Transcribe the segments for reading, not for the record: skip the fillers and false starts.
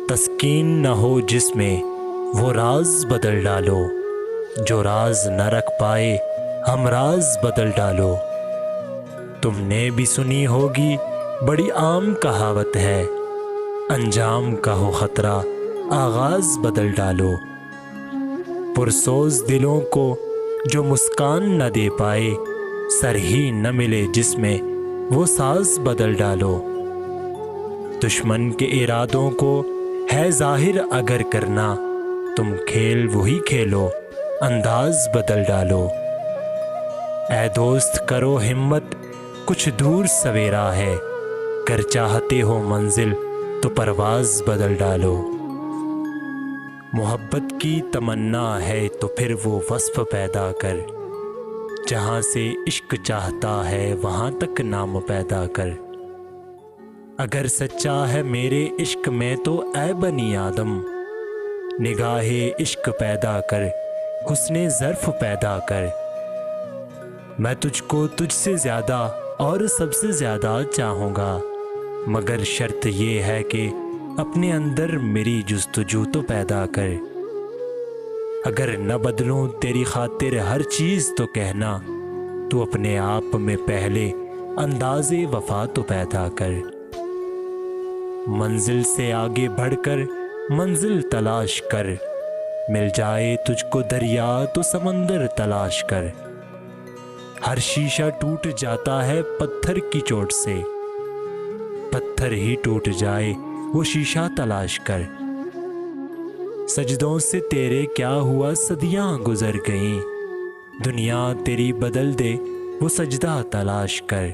تسکین نہ ہو جس میں وہ راز بدل ڈالو، جو راز نہ رکھ پائے ہم راز بدل ڈالو۔ تم نے بھی سنی ہوگی بڑی عام کہاوت ہے، انجام کا ہو خطرہ آغاز بدل ڈالو۔ پرسوز دلوں کو جو مسکان نہ دے پائے، سر ہی نہ ملے جس میں وہ ساز بدل ڈالو۔ دشمن کے ارادوں کو ہے ظاہر اگر کرنا، تم کھیل وہی کھیلو انداز بدل ڈالو۔ اے دوست کرو ہمت کچھ دور سویرا ہے، گر چاہتے ہو منزل تو پرواز بدل ڈالو۔ محبت کی تمنا ہے تو پھر وہ وصف پیدا کر، جہاں سے عشق چاہتا ہے وہاں تک نام پیدا کر۔ اگر سچا ہے میرے عشق میں تو اے بنی آدم، نگاہ عشق پیدا کر حسن ظرف پیدا کر۔ میں تجھ کو تجھ سے زیادہ اور سب سے زیادہ چاہوں گا، مگر شرط یہ ہے کہ اپنے اندر میری جستجو تو پیدا کر۔ اگر نہ بدلوں تیری خاطر ہر چیز تو کہنا، تو اپنے آپ میں پہلے انداز وفا تو پیدا کر۔ منزل سے آگے بڑھ کر منزل تلاش کر، مل جائے تجھ کو دریا تو سمندر تلاش کر۔ ہر شیشہ ٹوٹ جاتا ہے پتھر کی چوٹ سے، پتھر ہی ٹوٹ جائے وہ شیشہ تلاش کر۔ سجدوں سے تیرے کیا ہوا صدیاں گزر گئیں، دنیا تیری بدل دے وہ سجدہ تلاش کر۔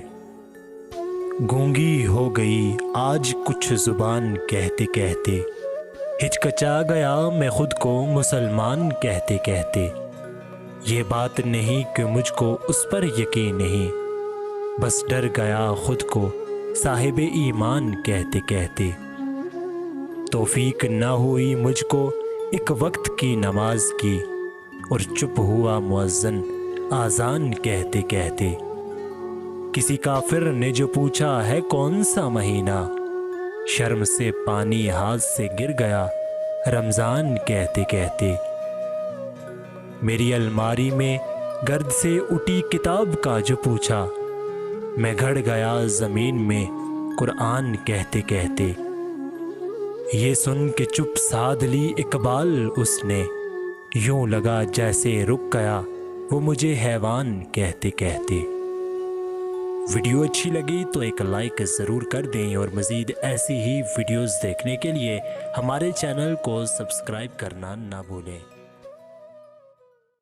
گونگی ہو گئی آج کچھ زبان کہتے کہتے، ہچکچا گیا میں خود کو مسلمان کہتے کہتے۔ یہ بات نہیں کہ مجھ کو اس پر یقین نہیں، بس ڈر گیا خود کو صاحب ایمان کہتے کہتے۔ توفیق نہ ہوئی مجھ کو ایک وقت کی نماز کی، اور چپ ہوا مؤذن آذان کہتے کہتے۔ کسی کافر نے جو پوچھا ہے کون سا مہینہ، شرم سے پانی ہاتھ سے گر گیا رمضان کہتے کہتے۔ میری الماری میں گرد سے اٹھی کتاب کا جو پوچھا، میں گڑ گیا زمین میں قرآن کہتے کہتے۔ یہ سن کے چپ سادھ لی اقبال اس نے، یوں لگا جیسے رک گیا وہ مجھے حیوان کہتے کہتے۔ ویڈیو اچھی لگی تو ایک لائک ضرور کر دیں، اور مزید ایسی ہی ویڈیوز دیکھنے کے لیے ہمارے چینل کو سبسکرائب کرنا نہ بھولیں۔